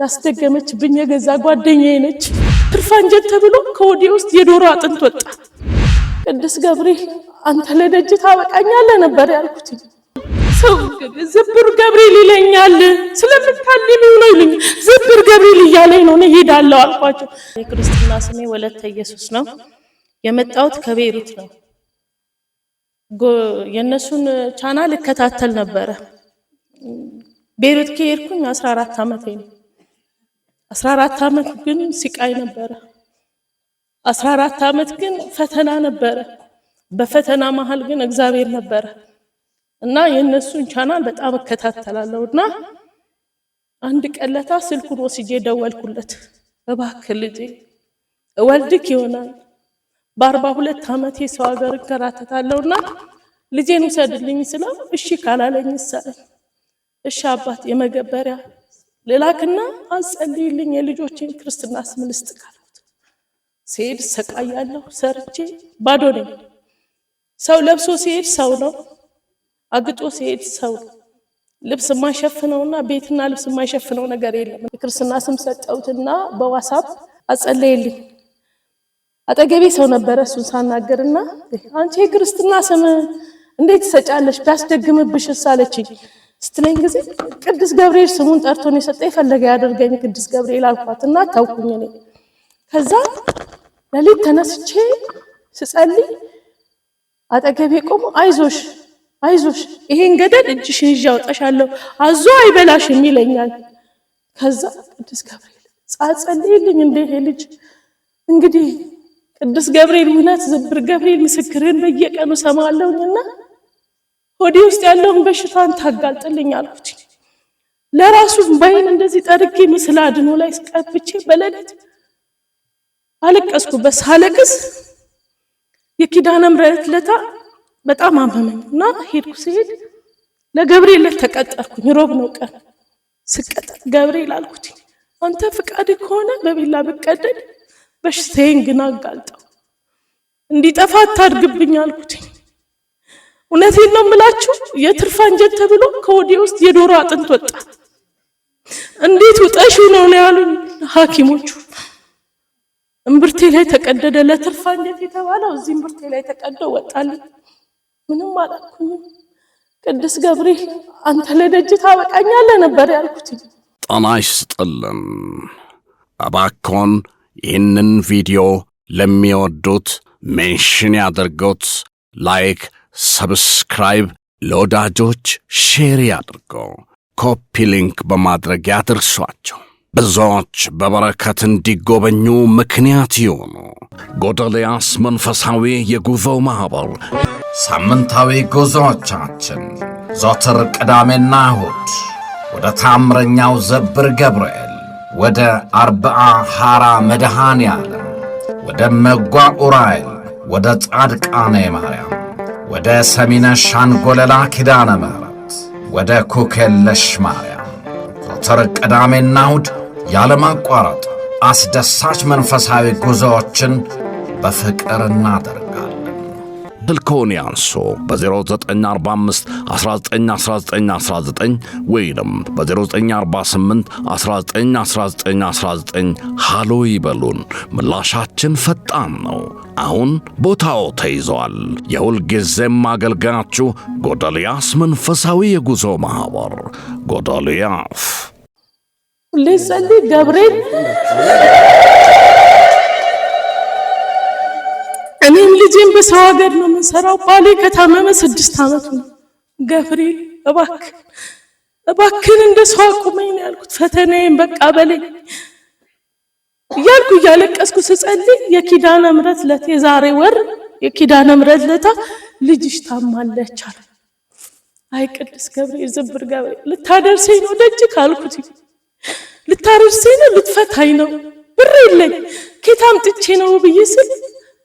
ያስደገመችብኝ የገዛ ጓደኛዬ ነች። ትርፋንጀት ተብሎ ከወዲያ ውስጥ የዶሮ አጥንት ወጣ። ቅዱስ ገብርኤል አንተ ለደጅ ታበቃኛለህ ነበር ያልኩት። ሰው ዝብር ገብርኤል ይለኛል ስለምታልሚው ነው ይልኝ ዝብር ገብርኤል እያለኝ ነው እሄዳለሁ አልኳቸው። የክርስትና ስሜ ወለተ ኢየሱስ ነው። የመጣሁት ከቤይሩት ነው። የነሱን ቻናል እከታተል ነበር። ቤይሩት ከሄድኩኝ 14 አመቴ ነው። 14 አመት ግን ሲቃይ ነበር። 14 አመት ግን ፈተና ነበር። በፈተና መሃል ግን እግዚአብሔር ነበር እና የነሱን ቻናል በጣም እከታተላለሁና አንድ ቀለታ ስልኩን ወስጄ ደወልኩለት። እባክህ ልጄ ወልድክ ይሆናል በ42 አመቴ ሰው ሀገር እንከራተታለሁና ልጄን ውሰድልኝ ስለው እሺ ካላለኝ ይሳለኝ። እሺ አባት የመገበሪያ ሌላክና አጸልይልኝ የልጆቼን ክርስትና ስም ልስጥ ካልኩት ሲሄድ ሰቃያለሁ። ሰርቼ ባዶ ነኝ። ሰው ለብሶ ሲሄድ ሰው ነው፣ አግጦ ሲሄድ ሰው ነው። ልብስ የማይሸፍነውና ቤትና ልብስ የማይሸፍነው ነገር የለም። የክርስትና ስም ሰጠውትና በዋትስአፕ አጸለይልኝ። አጠገቤ ሰው ነበረ። እሱን ሳናገርና አንቺ የክርስትና ስም እንዴት ትሰጫለሽ ቢያስደግምብሽ ሳለችኝ ስትለኝ ጊዜ ቅዱስ ገብርኤል ስሙን ጠርቶ ነው የሰጠኝ። ፈለገ ያደርገኝ ቅዱስ ገብርኤል አልኳትና ታውኩኝ እኔ። ከዛ ለሊት ተነስቼ ስጸልይ አጠገቤ ቆሞ አይዞሽ አይዞሽ ይሄን ገደል እጅሽን ይዤ አውጣሻለሁ አዞ አይበላሽም ይለኛል። ከዛ ቅዱስ ገብርኤል ጻጸልይልኝ እንደ ይሄ ልጅ እንግዲህ ቅዱስ ገብርኤል እውነት ዝብር ገብርኤል ምስክርን በየቀኑ ሰማለሁኝና ሆዴ ውስጥ ያለውን በሽታን ታጋልጥልኝ አልኩት። ለራሱ ባይን እንደዚህ ጠርቄ ምስል አድኖ ላይ ስቀብቼ በለሊት አለቀስኩበት። ሳለቅስ የኪዳነ ምሕረት ለታ በጣም አመመኝና ሄድኩ። ሲሄድ ለገብርኤል ተቀጠርኩኝ። ሮብ ነው ቀን ስቀጠር ገብርኤል አልኩት አንተ ፍቃድ ከሆነ በቢላ ብቀደድ በሽታዬን ግን አጋልጠው እንዲጠፋ አታድርግብኝ አልኩት። እውነቴን ነው የምላችሁ የትርፋንጀት ተብሎ ከወዲያ ውስጥ የዶሮ አጥንት ወጣ። እንዴት ውጠሽው ነው ያሉኝ ሐኪሞቹ። እምብርቴ ላይ ተቀደደ። ለትርፋንጀት የተባለው እዚህ እምብርቴ ላይ ተቀደው ወጣልኝ። ምንም አላልኩኝም። ቅዱስ ገብርኤል አንተ ለደጅ ታበቃኛለህ ነበር ያልኩት። ጤና ይስጥልን። እባክዎን ይህንን ቪዲዮ ለሚወዱት ሜንሽን ያድርጉት። ላይክ፣ ሰብስክራይብ፣ ለወዳጆች ሼር ያድርገው። ኮፒ ሊንክ በማድረግ ያድርሷቸው። ብዙዎች በበረከት እንዲጎበኙ ምክንያት ይሁኑ። ጎዶልያስ መንፈሳዊ የጉዞ ማኅበር ሳምንታዊ ጉዞዎቻችን ዘወትር ቅዳሜና እሁድ ወደ ታምረኛው ዘብር ገብርኤል፣ ወደ አርብዓ ሐራ መድኃኔ ዓለም፣ ወደ መጓ ኡራኤል፣ ወደ ጻድቃኔ ማርያም፣ ወደ ሰሚነ ሻንጎለላ ኪዳነ ምሕረት፣ ወደ ኩክየለሽ ማርያም ዘወትር ቅዳሜና እሁድ ያለማቋረጥ አስደሳች መንፈሳዊ ጉዞዎችን በፍቅር እናደርጋለን። ስልክዎን ያንሱ። በ0945 191919 ወይም በ0948 191919 ሃሎ ይበሉን። ምላሻችን ፈጣን ነው። አሁን ቦታው ተይዟል። የሁልጊዜም አገልጋያችሁ ጎዶልያስ መንፈሳዊ የጉዞ ማኅበር። ጎዶልያስ ለጸልይ ገብርኤል እኔም ልጄን በሰው ሀገር ነው የምንሰራው። ባሌ ከታመመ 6 አመቱ ነው። ገብርኤል እባክህን እንደ ሰው አቁመኝ ነው ያልኩት። ፈተናዬን በቃ በለኝ እያልኩ እያለቀስኩ ስጸልይ የኪዳነ ምሕረት ለታ የዛሬ ወር የኪዳነ ምሕረት ለታ ልጅሽ ታማለች አለ። አይ ቅዱስ ገብርኤል ዝብር ገብርኤል ልታደርሰኝ ነው ደጅ ካልኩት ልታደርሰኝ ነው ልትፈታኝ ነው ብር የለኝ ከየት አምጥቼ ነው ብዬ ስል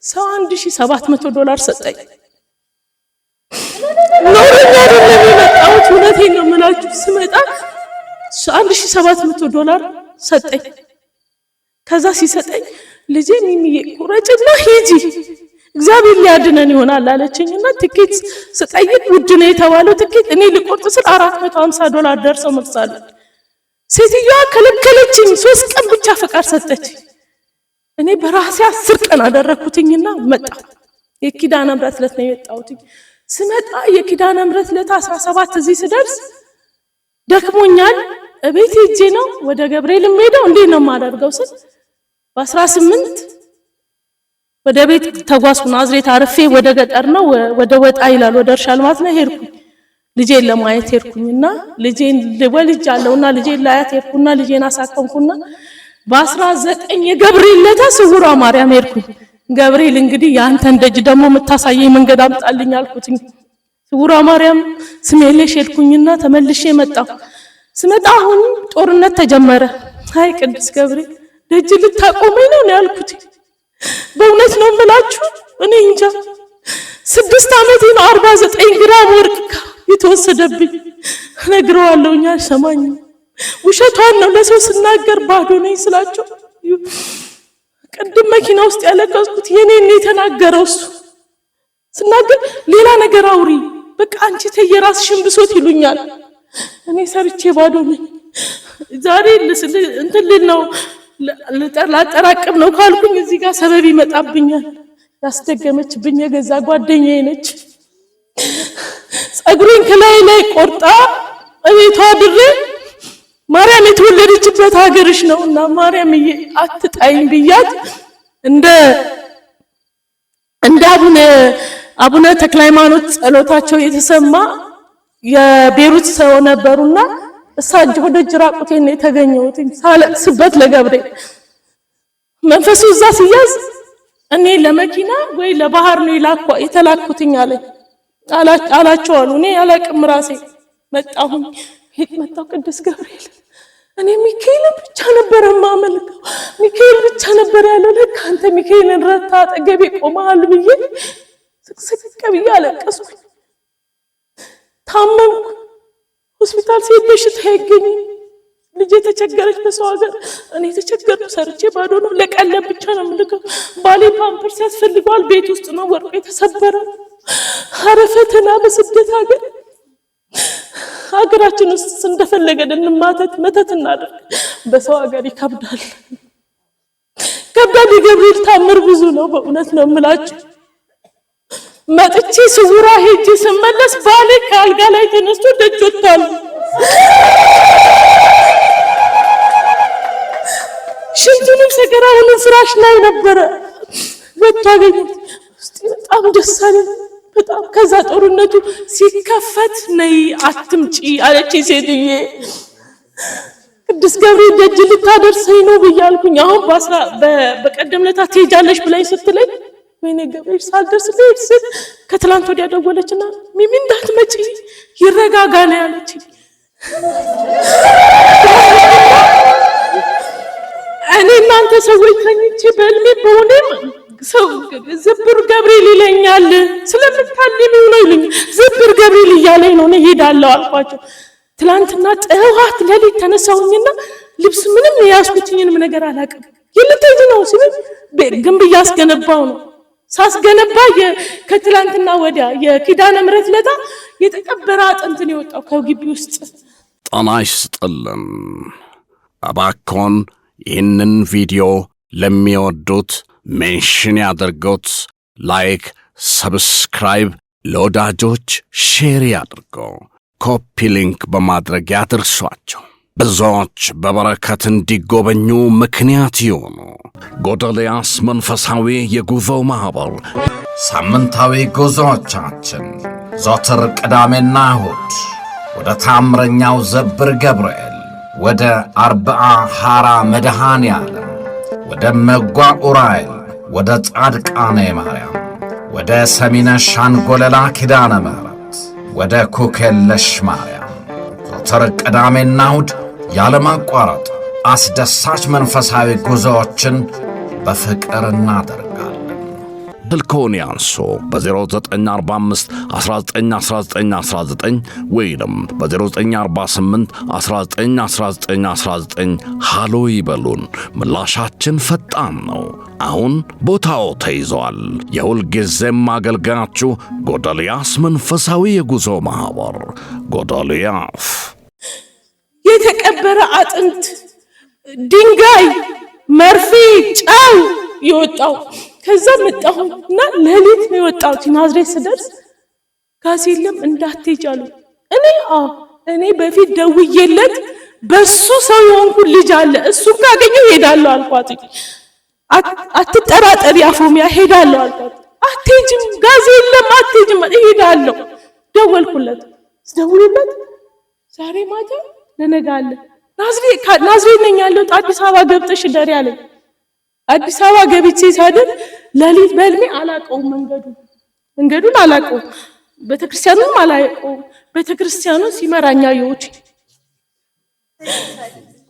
ሰው $1700 ሰጠኝ። ኖርኛ አይደለም የመጣሁት እውነቴን ነው የምላችሁ። ስመጣ $1700 ሰጠኝ። ከዛ ሲሰጠኝ ልጄ ሚሚዬ ቁረጭና ሂጂ እግዚአብሔር ሊያድነን ይሆናል አለችኝና ትኬት ስጠይቅ ውድ ነው የተባለው ትኬት እኔ ልቆርጥ ስል $450 ደርሰው መጥሳለሁ። ሴትዮዋ ከለከለችኝ። 3 ቀን ብቻ ፈቃድ ሰጠች። እኔ በራሴ 10 ቀን አደረኩትኝና መጣሁ። የኪዳነ ምሕረት ዕለት ነው የመጣሁት። ስመጣ የኪዳነ ምሕረት ዕለት 17 እዚህ ስደርስ ደክሞኛል። እቤት ሄጄ ነው ወደ ገብርኤል ሄደው እንዴት ነው የማደርገው ስል በ18 ወደ ቤት ተጓዝኩ። ናዝሬት አርፌ ወደ ገጠር ነው ወደ ወጣ ይላል ወደ እርሻ ልማት ነው ሄድኩኝ። ልጄን ለማየት ሄድኩኝና ልጄን ወልጃለሁና ልጄን ላያት ሄድኩና ልጄን አሳከምኩና በ19 የገብርኤል ዕለት ስውሯ ማርያም ሄድኩኝ። ገብርኤል እንግዲህ ያንተን ደጅ ደግሞ የምታሳየኝ መንገድ አምጣልኝ አልኩትኝ። ስውሯ ማርያም ስሜለሽ ሄድኩኝና ተመልሼ መጣሁ። ስመጣ አሁን ጦርነት ተጀመረ። አይ ቅዱስ ገብርኤል ደጅ ልታቆመኝ ነው ያልኩት። በእውነት ነው የምላችሁ እኔ እንጃ 6 ዓመቴ ነው 49 ግራም ወርቅ የተወሰደብኝ። ነግረዋለሁኝ አልሰማኝም። ውሸቷን ነው ለሰው ስናገር ባዶ ነኝ ስላቸው ቅድም መኪና ውስጥ ያለቀስኩት የኔን የተናገረው እሱ ስናገር ሌላ ነገር አውሪ በቃ አንቺ ተየራስሽን ብሶት ይሉኛል። እኔ ሰርቼ ባዶ ነኝ። ዛሬ እንትን ልል ነው ላጠራቅም ነው ካልኩኝ እዚህ ጋር ሰበብ ይመጣብኛል። ያስደገመችብኝ የገዛ ጓደኛዬ ነች። ጸጉሬን ከላይ ላይ ቆርጣ እቤቷ ድሬ ማርያም የተወለደችበት ሀገርሽ ነውና ማርያምዬ አትጣይኝ ብያት እንደ አቡነ ተክለ ሃይማኖት ጸሎታቸው የተሰማ የቤሩት ሰው ነበሩና እሳቸው ወደ ጅራቁቴን ነው የተገኘሁት ሳለቅስበት ለገብርኤል መንፈሱ እዛ ሲያዝ እኔ ለመኪና ወይ ለባህር ነው የተላኩትኝ አላቸው አሉ። እኔ ያላቅም ራሴ መጣሁ ቅዱስ ገብርኤል እኔ ሚካኤል ብቻ ነበር ማመልከው ሚካኤል ብቻ ነበር ያለው። ለካ አንተ ሚካኤልን ረታ አጠገቤ ቆመሃል ብዬ ስቅስቅ ብዬ አለቀስኩ። ታመምኩ። ሆስፒታል ሲሄድ በሽታ ያገኘ ልጄ ተቸገረች በሰው ሀገር። እኔ ተቸገርኩ። ሰርቼ ባዶ ነው። ለቀለብ ብቻ ነው የምልከው። ባሌ ፓምፐርስ ያስፈልገዋል። ቤት ውስጥ ነው ወርቆ የተሰበረው። ኧረ ፈተና በስደት ሀገራችን ውስጥ እንደፈለገን መተት እናደርግ። በሰው ሀገር ይከብዳል። ከባድ የገብርኤል ታምር ብዙ ነው። በእውነት ነው የምላችሁ። መጥቼ ስውራ ሄጄ ስመለስ ባሌ ከአልጋ ላይ ተነስቶ ደጅ ወጥቷል። ሽንቱንም ሰገራውንም ፍራሽ ላይ ነበረ ወጥቶ አገኘሁት። በጣም ደስ አለኝ። በጣም ከዛ ጦርነቱ ሲከፈት ነይ አትምጪ አለችኝ ሴትዬ። ቅዱስ ገብርኤል ደጅ ልታደርሰኝ ነው ብያልኩኝ። አሁን በቀደም ለታ ትሄጃለሽ ብላኝ ስትለኝ ወይኔ ገብርኤል ሳልደርስ ልሄድ ስል ከትላንት ወዲያ ደወለችና ሚሚ እንዳትመጪ ይረጋጋ ነው ያለችኝ። እኔ እናንተ ሰዎች ተኝቼ በልሜ በሆነም ሰው ዝብር ገብርኤል ይለኛል ስለምታልሚው ነው ይሉኝ። ዝብር ገብርኤል እያለኝ ነው እኔ ሄዳለሁ አልኳቸው። ትላንትና ጠዋት ለሊት ተነሳሁኝና ልብስ ምንም ያስኩትኝንም ነገር አላውቅም። የልትሄጂ ነው ሲሉኝ ግንብ እያስገነባው ነው። ሳስገነባ ከትላንትና ወዲያ የኪዳነ ምሕረት ለታ የተቀበረ አጥንትን የወጣው ከግቢ ውስጥ። ጤና ይስጥልን። እባክዎን ይህንን ቪዲዮ ለሚወዱት ሜንሽን ያድርጉት። ላይክ፣ ሰብስክራይብ፣ ለወዳጆች ሼር ያድርገው። ኮፒ ሊንክ በማድረግ ያድርሷቸው። ብዙዎች በበረከት እንዲጎበኙ ምክንያት ይሆኑ። ጎዶልያስ መንፈሳዊ የጉዞ ማኅበር ሳምንታዊ ጉዞዎቻችን ዘወትር ቅዳሜና እሁድ ወደ ታምረኛው ዘብር ገብርኤል፣ ወደ አርብዓ ሐራ መድኃኔ ዓለም፣ ወደ መጓ ኡራኤል፣ ወደ ጻድቃኔ ማርያም፣ ወደ ሰሚነ ሻንጎለላ ኪዳነ ምሕረት፣ ወደ ኩክየለሽ ማርያም ዘወትር ቅዳሜና እሁድ ያለማቋረጥ አስደሳች መንፈሳዊ ጉዞዎችን በፍቅር እናደርጋለን። ስልክዎን ያንሱ። በ0945 191919 ወይም በ0948 191919 ሃሎ ይበሉን። ምላሻችን ፈጣን ነው። አሁን ቦታው ተይዟል። የሁልጊዜም አገልጋያችሁ ጎዶልያስ መንፈሳዊ የጉዞ ማኅበር። ጎዶልያስ የተቀበረ አጥንት፣ ድንጋይ፣ መርፌ፣ ጨው የወጣው። ከዛ መጣሁና ሌሊት ነው የወጣሁት። ናዝሬት ስደርስ ጋዝ የለም እንዳትሄጂ አሉ። እኔ በፊት ደውዬለት በሱ ሰው የሆንኩ ልጅ አለ እሱን ካገኘው ሄዳለሁ አልኳት። አትጠራጠሪ አፎሚያ ሄዳለሁ አልኳት። አትሄጂም ጋዝ የለም አትሄጂም፣ ሄዳለሁ። ደወልኩለት። ስደውልለት ዛሬ ማታ ለነገ አለ ናዝሬት ነኝ ያለሁት አዲስ አበባ ገብተሽ ደሪ አለኝ። አዲስ አበባ ገብቼ ሳድር ሌሊት በህልሜ አላውቀውም፣ መንገዱን አላውቀውም፣ ቤተክርስቲያኑን አላውቀውም። ቤተክርስቲያኑ ሲመራኛ ይወጪ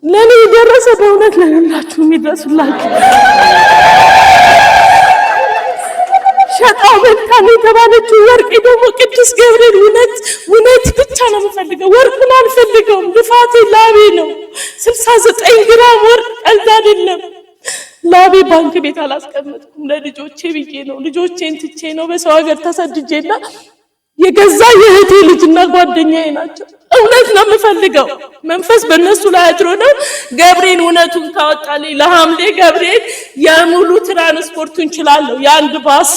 ለኔ ደረሰ። በእውነት ለሁላችሁ የሚደርስላችሁ ሸጣው በልታን የተባለችው ወርቅ ደግሞ ቅዱስ ገብርኤል እውነት ብቻ ነው የምፈልገው። ወርቁን አልፈልገውም። ልፋቴ ላቤ ነው። 69 ግራም ወርቅ ቀልድ አይደለም። ላቤ ባንክ ቤት አላስቀመጥኩም። ለልጆቼ ብዬ ነው። ልጆቼን ትቼ ነው በሰው ሀገር ተሰድጄና የገዛ የእህቴ ልጅና ጓደኛዬ ናቸው። እውነት ነው የምፈልገው። መንፈስ በእነሱ ላይ አድሮ ነው። ገብርኤል እውነቱን ካወጣልኝ ለሐምሌ ገብርኤል የሙሉ ትራንስፖርቱን እንችላለሁ። የአንድ ባስ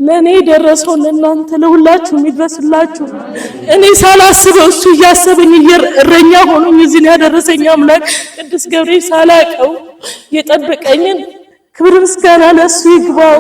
ለኔ ደረሰው ለእናንተ ለሁላችሁ የሚድረስላችሁ። እኔ ሳላስበው እሱ እያሰበኝ እረኛ ሆኖኝ እዚህ ያደረሰኝ አምላክ ቅዱስ ገብርኤል ሳላቀው የጠበቀኝን ክብር ምስጋና ለእሱ ይግባው።